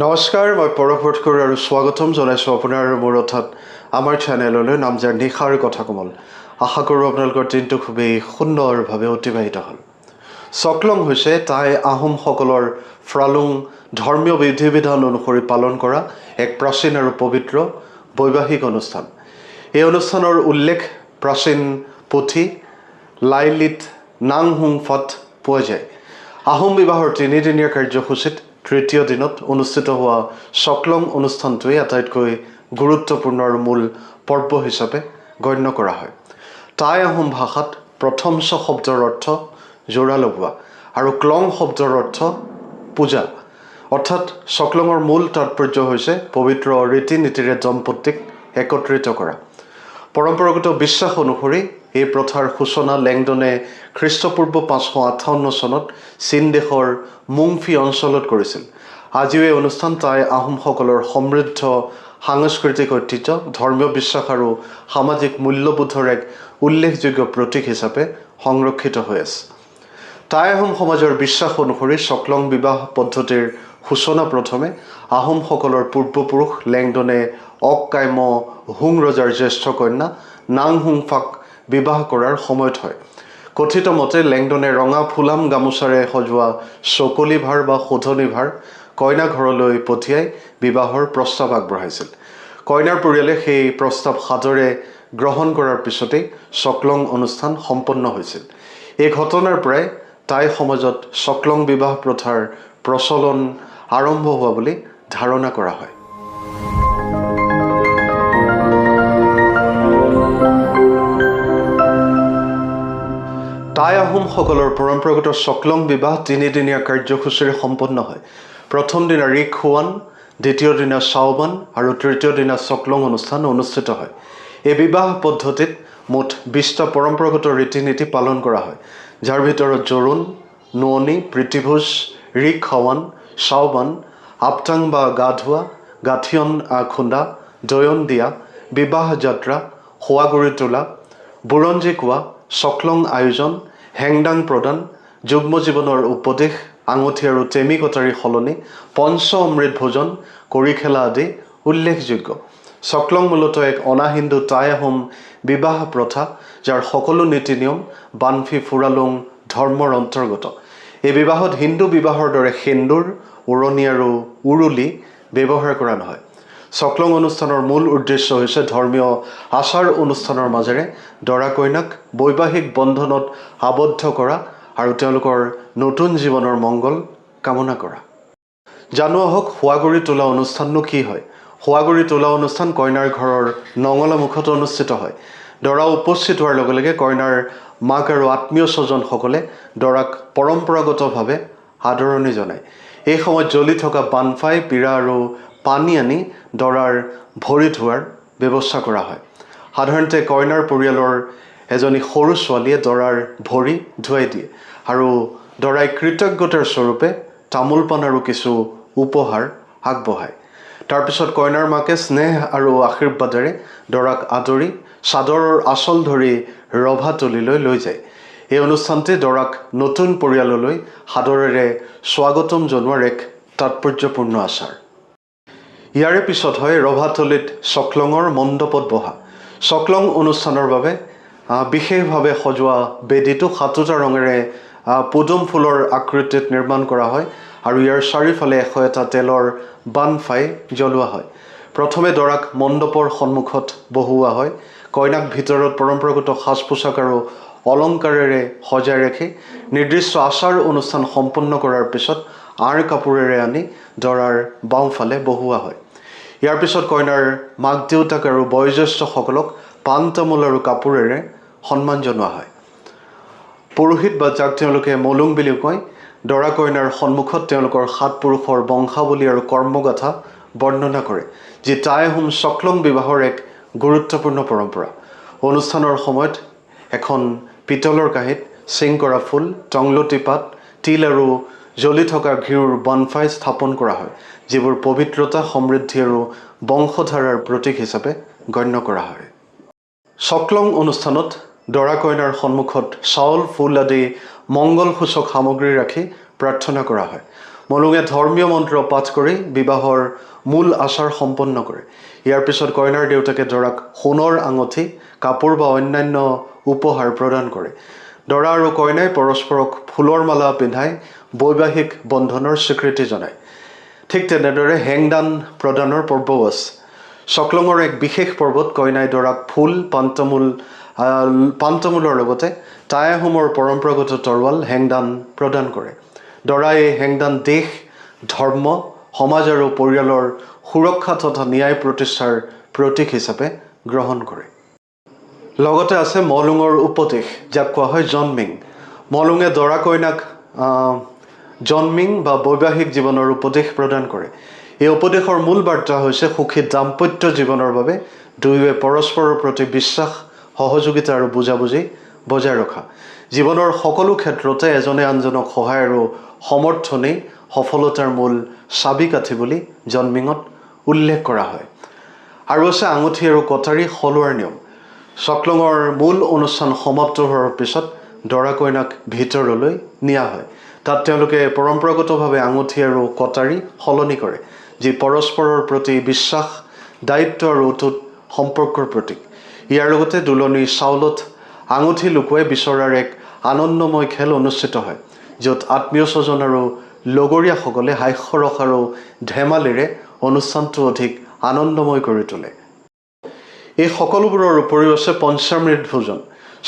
নমস্কাৰ, মই পৰশ ভট্টকৰ আৰু স্বাগতম জনাইছোঁ আপোনাৰ মোৰ অৰ্থাৎ আমাৰ চেনেললৈ নামজাৰ নিশাৰ কথা কোমল। আশা কৰোঁ আপোনালোকৰ দিনটো খুবেই সুন্দৰভাৱে অতিবাহিত হ'ল। চকলং হৈছে টাই আহোমসকলৰ ফ্ৰালুং ধৰ্মীয় বিধি বিধান অনুসৰি পালন কৰা এক প্ৰাচীন আৰু পবিত্ৰ বৈবাহিক অনুষ্ঠান। এই অনুষ্ঠানৰ উল্লেখ প্ৰাচীন পুথি লাইলিত নাংহুংফাত পোৱা যায়। আহোম বিবাহৰ তিনিদিনীয়া কাৰ্যসূচীত তৃতীয় দিনত অনুষ্ঠিত হোৱা চকলং অনুষ্ঠানটোৱে আটাইতকৈ গুৰুত্বপূৰ্ণ আৰু মূল পৰ্ব হিচাপে গণ্য কৰা হয়। টাই আহোম ভাষাত প্ৰথম শব্দৰ অৰ্থ জোৰা লগোৱা আৰু ক্লং শব্দৰ অৰ্থ পূজা, অৰ্থাৎ চকলঙৰ মূল তাৎপৰ্য হৈছে পবিত্ৰ ৰীতি নীতিৰে দম্পতীক একত্ৰিত কৰা। পৰম্পৰাগত বিশ্বাস অনুসৰি এই প্ৰথাৰ সূচনা লেংডনে খ্ৰীষ্টপূৰ্ব 558 চনত চীন দেশৰ মুংফি অঞ্চলত কৰিছিল। আজিও এই অনুষ্ঠান টাই আহোমসকলৰ সমৃদ্ধ সাংস্কৃতিক ঐতিহ্য, ধৰ্মীয় বিশ্বাস আৰু সামাজিক মূল্যবোধৰ এক উল্লেখযোগ্য প্ৰতীক হিচাপে সংৰক্ষিত হৈ আছে। টাই আহোম সমাজৰ বিশ্বাস অনুসৰি চকলং বিবাহ পদ্ধতিৰ সূচনা প্ৰথমে আহোমসকলৰ পূৰ্বপুৰুষ লেংডনে অক-কাইম হুং ৰজাৰ জ্যেষ্ঠ কন্যা নাংহুংফাক বিবাহ কৰাৰ সময়ত হয়। কথিত মতে লেংডনে ৰঙা ফুলাম গামোচাৰে সজোৱা চকলি ভাৰ বা শোধনি ভাৰ কইনা ঘৰলৈ পঠিয়াই বিবাহৰ প্ৰস্তাৱ আগবঢ়াইছিল। কইনাৰ পৰিয়ালে সেই প্ৰস্তাৱ সাদৰে গ্ৰহণ কৰাৰ পিছতেই চকলং অনুষ্ঠান সম্পন্ন হৈছিল। এই ঘটনাৰ পৰাই টাই সমাজত চকলং বিবাহ প্ৰথাৰ প্ৰচলন আৰম্ভ হোৱা বুলি ধাৰণা কৰা হয়। টাই আহোমসকলৰ পৰম্পৰাগত চকলং বিবাহ তিনিদিনীয়া কাৰ্যসূচীৰে সম্পন্ন হয়। প্ৰথম দিনা ৰিক খোৱান, দ্বিতীয় দিনা চাওবান আৰু তৃতীয় দিনা চকলং অনুষ্ঠান অনুষ্ঠিত হয়। এই বিবাহ পদ্ধতিত মুঠ 20টা পৰম্পৰাগত ৰীতি নীতি পালন কৰা হয়, যাৰ ভিতৰত জোৰোণ, নোৱনি, প্ৰীতিভোজ, ৰিক খাৱান, চাওবান, আপটাং বা গা ধোৱা, গাঠিয়ন খুন্দা, দয়ন দিয়া, বিবাহ যাত্ৰা, শোৱাগুৰি তোলা, বুৰঞ্জী কোৱা, চকলং আয়োজন, হেংদাং প্ৰদান, যুগ্ম জীৱনৰ উপদেশ, আঙুঠি আৰু টেমি কটাৰী সলনি, পঞ্চ অমৃত ভোজন, কৰি খেলা আদি উল্লেখযোগ্য। চকলং মূলতঃ এক অনা হিন্দু টাই আহোম বিবাহ প্ৰথা, যাৰ সকলো নীতি নিয়ম বানফি ফুৰালুং ধৰ্মৰ অন্তৰ্গত। এই বিবাহত হিন্দু বিবাহৰ দৰে সেন্দুৰ, উৰণি আৰু উৰুলি ব্যৱহাৰ কৰা নহয়। চকলং অনুষ্ঠানৰ মূল উদ্দেশ্য হৈছে ধৰ্মীয় আচাৰ অনুষ্ঠানৰ মাজেৰে দৰা কইনাক বৈবাহিক বন্ধনত আবদ্ধ কৰা আৰু তেওঁলোকৰ নতুন জীৱনৰ মংগল কামনা কৰা। জানো আহক শোৱাগুৰি তোলা অনুষ্ঠাননো কি হয়। শোৱাগুৰি তোলা অনুষ্ঠান কইনাৰ ঘৰৰ নঙলা মুখত অনুষ্ঠিত হয়। দৰা উপস্থিত হোৱাৰ লগে লগে কইনাৰ মাক আৰু আত্মীয় স্বজনসকলে দৰাক পৰম্পৰাগতভাৱে আদৰণি জনায়। এই সময়ত জ্বলি থকা বানফাই, পীৰা আৰু পানী আনি দৰাৰ ভৰি ধোৱাৰ ব্যৱস্থা কৰা হয়। সাধাৰণতে কইনাৰ পৰিয়ালৰ এজনী সৰু ছোৱালীয়ে দৰাৰ ভৰি ধুৱাই দিয়ে আৰু দৰাই কৃতজ্ঞতাৰ স্বৰূপে তামোল পাণ আৰু কিছু উপহাৰ আগবঢ়ায়। তাৰপিছত কইনাৰ মাকে স্নেহ আৰু আশীৰ্বাদেৰে দৰাক আদৰি চাদৰৰ আঁচল ধৰি ৰভাতলিলৈ লৈ যায়। এই অনুষ্ঠানটি দৰাক নতুন পৰিয়াললৈ সাদৰেৰে স্বাগতম জনোৱাৰ এক তাৎপৰ্যপূৰ্ণ আচাৰ। ইয়াৰে পিছত হয় ৰভাতলিত চকলঙৰ মণ্ডপত বহা। চকলং অনুষ্ঠানৰ বাবে বিশেষভাৱে সজোৱা বেদীটো 7টা ৰঙেৰে পদুম ফুলৰ আকৃতিত নিৰ্মাণ কৰা হয় আৰু ইয়াৰ চাৰিওফালে 101টা তেলৰ বানফাই জ্বলোৱা হয়। প্ৰথমে দৰাক মণ্ডপৰ সন্মুখত বহোৱা হয়। কইনাক ভিতৰত পৰম্পৰাগত সাজ পোছাক আৰু অলংকাৰেৰে সজাই ৰাখি নিৰ্দিষ্ট আচাৰ অনুষ্ঠান সম্পন্ন কৰাৰ পিছত আঁৰ কাপোৰেৰে আনি দৰাৰ বাওঁফালে বহোৱা হয়। ইয়াৰ পিছত কইনাৰ মাক দেউতাক আৰু বয়োজ্যেষ্ঠসকলক পাণ তামোল আৰু কাপোৰেৰে সন্মান জনোৱা হয়। পুৰোহিত বা যাক তেওঁলোকে মলুং বুলিও কয়, দৰা কইনাৰ সন্মুখত তেওঁলোকৰ 7 পুৰুষৰ বংশাৱলী আৰু কৰ্মগাথা বৰ্ণনা কৰে, যি টাই আহোম চকলং বিবাহৰ এক গুৰুত্বপূৰ্ণ পৰম্পৰা। অনুষ্ঠানৰ সময়ত এখন পিতলৰ কাঁহীত চিং কৰা ফুল, টংলতি পাত, তিল আৰু জ্বলি থকা ঘিউৰ বানফাই স্থাপন কৰা হয়, যিবোৰ পবিত্ৰতা, সমৃদ্ধি আৰু বংশধাৰাৰ প্ৰতীক হিচাপে গণ্য কৰা হয়। চকলং অনুষ্ঠানত দৰা কইনাৰ সন্মুখত চাউল, ফুল আদি মংগলসূচক সামগ্ৰী ৰাখি প্ৰাৰ্থনা কৰা হয়। মলুঙে ধৰ্মীয় মন্ত্ৰ পাঠ কৰি বিবাহৰ মূল আচাৰ সম্পন্ন কৰে। ইয়াৰ পিছত কইনাৰ দেউতাকে দৰাক সোণৰ আঙঠি, কাপোৰ বা অন্যান্য উপহাৰ প্ৰদান কৰে। দৰা আৰু কইনাই পৰস্পৰক ফুলৰ মালা পিন্ধাই বৈবাহিক বন্ধনৰ স্বীকৃতি জনায়। ঠিক তেনেদৰে হেংদান প্ৰদানৰ পৰ্বও আছে। চকলঙৰ এক বিশেষ পৰ্বত কইনাই দৰাক ফুল, পাণ তামোলৰ লগতে টাই আহোমৰ পৰম্পৰাগত তৰোৱাল হেংদান প্ৰদান কৰে। দৰাই এই হেংদান দেশ, ধৰ্ম, সমাজ আৰু পৰিয়ালৰ সুৰক্ষা তথা ন্যায় প্ৰতিষ্ঠাৰ প্ৰতীক হিচাপে গ্ৰহণ কৰে। লগতে আছে মলুঙৰ উপদেশ, যাক কোৱা হয় জন্মিং। মলুঙে দৰা কইনাক জন্মিং বা বৈবাহিক জীৱনৰ উপদেশ প্ৰদান কৰে। এই উপদেশৰ মূল বাৰ্তা হৈছে সুখী দাম্পত্য জীৱনৰ বাবে দুয়োৱে পৰস্পৰৰ প্ৰতি বিশ্বাস, সহযোগিতা আৰু বুজাবুজি বজাই ৰখা। জীৱনৰ সকলো ক্ষেত্ৰতে এজনে আনজনক সহায় আৰু সমৰ্থনেই সফলতাৰ মূল চাবিকাঠি বুলি জন্মিঙত উল্লেখ কৰা হয়। আৰু আছে আঙুঠি আৰু কটাৰী সলোৱাৰ নিয়ম। চকলঙৰ মূল অনুষ্ঠান সমাপ্ত হোৱাৰ পিছত দৰা কইনাক ভিতৰলৈ নিয়া হয়। তাত তেওঁলোকে পৰম্পৰাগতভাৱে আঙুঠি আৰু কটাৰী সলনি কৰে, যি পৰস্পৰৰ প্ৰতি বিশ্বাস, দায়িত্ব আৰু অটুট সম্পৰ্কৰ প্ৰতীক। ইয়াৰ লগতে দুলনিৰ চাউলত আঙুঠি লুকুৱাই বিচৰাৰ এক আনন্দময় খেল অনুষ্ঠিত হয়, য'ত আত্মীয় স্বজন আৰু লগৰীয়াসকলে হাস্যৰস আৰু ধেমালিৰে অনুষ্ঠানটো অধিক আনন্দময় কৰি তোলে। এই সকলোবোৰৰ উপৰিও আছে পঞ্চামৃত ভোজন।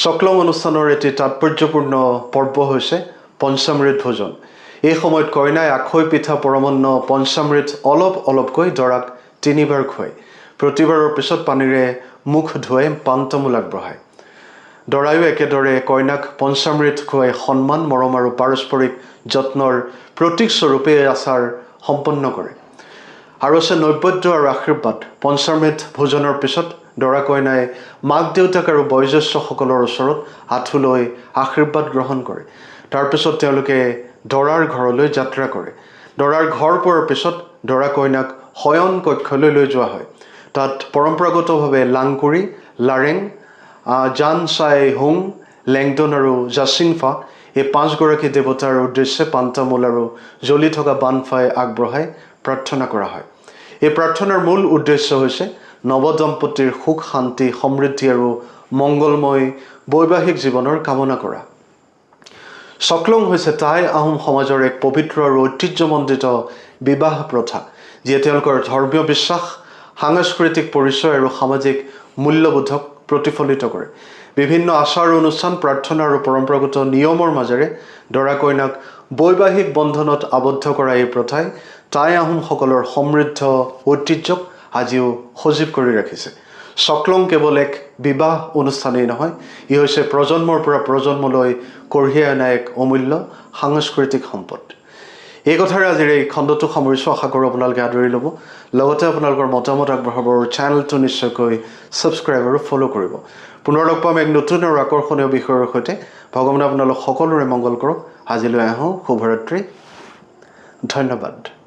চকলং অনুষ্ঠানৰ এটি তাৎপৰ্যপূৰ্ণ পৰ্ব হৈছে পঞ্চামৃত ভোজন। এই সময়ত কইনাই আখৈ পিঠা পৰমান্ন পঞ্চামৃত অলপ অলপকৈ দৰাক 3 বাৰ খুৱায়। প্ৰতিবাৰৰ পিছত পানীৰে মুখ ধুৱাই পাণ তামোল আগবঢ়ায়। দৰায়ো একেদৰে কইনাক পঞ্চামৃত খুৱাই সন্মান, মৰম আৰু পাৰস্পৰিক যত্নৰ প্ৰতীকস্বৰূপে এই আচাৰ সম্পন্ন কৰে। আৰু আছে নৈবেদ্য আৰু আশীৰ্বাদ। পঞ্চামৃত ভোজনৰ পিছত দৰা কইনাই মাক দেউতাক আৰু বয়োজ্যেষ্ঠসকলৰ ওচৰত আঁঠু লৈ আশীৰ্বাদ গ্ৰহণ কৰে। তাৰপিছত তেওঁলোকে দৰাৰ ঘৰলৈ যাত্ৰা কৰে। দৰাৰ ঘৰ পোৱাৰ পিছত দৰা কইনাক শয়ন কক্ষলৈ লৈ যোৱা হয়। তাত পৰম্পৰাগতভাৱে লাংকুৰি, লাৰেং, জান চাই হুং, লেংডন আৰু জাচিংফা এই 5গৰাকী দেৱতাৰ উদ্দেশ্যে পাণ তামোল আৰু জ্বলি থকা বানফাই আগবঢ়াই প্ৰাৰ্থনা কৰা হয়। এই প্ৰাৰ্থনাৰ মূল উদ্দেশ্য হৈছে নৱদম্পতিৰ সুখ, শান্তি, সমৃদ্ধি আৰু মংগলময় বৈবাহিক জীৱনৰ কামনা কৰা। চকলং হৈছে টাই আহোম সমাজৰ এক পবিত্ৰ আৰু ঐতিহ্যমণ্ডিত বিবাহ প্ৰথা, যিয়ে তেওঁলোকৰ ধৰ্মীয় বিশ্বাস, সাংস্কৃতিক পৰিচয় আৰু সামাজিক মূল্যবোধক প্ৰতিফলিত কৰে। বিভিন্ন আচাৰ অনুষ্ঠান, প্ৰাৰ্থনা আৰু পৰম্পৰাগত নিয়মৰ মাজেৰে দৰা কইনাক বৈবাহিক বন্ধনত আবদ্ধ কৰা এই প্ৰথাই টাই আহোমসকলৰ সমৃদ্ধ ঐতিহ্যক আজিও সজীৱ কৰি ৰাখিছে। চকলং কেৱল এক বিবাহ অনুষ্ঠানেই নহয়, ই হৈছে প্ৰজন্মৰ পৰা প্ৰজন্মলৈ কঢ়িয়াই অনা এক অমূল্য সাংস্কৃতিক সম্পদ। এই কথাৰে আজিৰ এই খণ্ডটো সামৰিছোঁ। আশা কৰোঁ আপোনালোকে আদৰি ল'ব। লগতে আপোনালোকৰ মতামত আগবঢ়াব আৰু চেনেলটো নিশ্চয়কৈ ছাবস্ক্ৰাইব আৰু ফ'ল' কৰিব। পুনৰ লগ পাম এক নতুন আৰু আকৰ্ষণীয় বিষয়ৰ সৈতে। ভগৱানে আপোনালোক সকলোৰে মংগল কৰক। আজিলৈ আহোঁ। শুভৰাত্ৰি। ধন্যবাদ।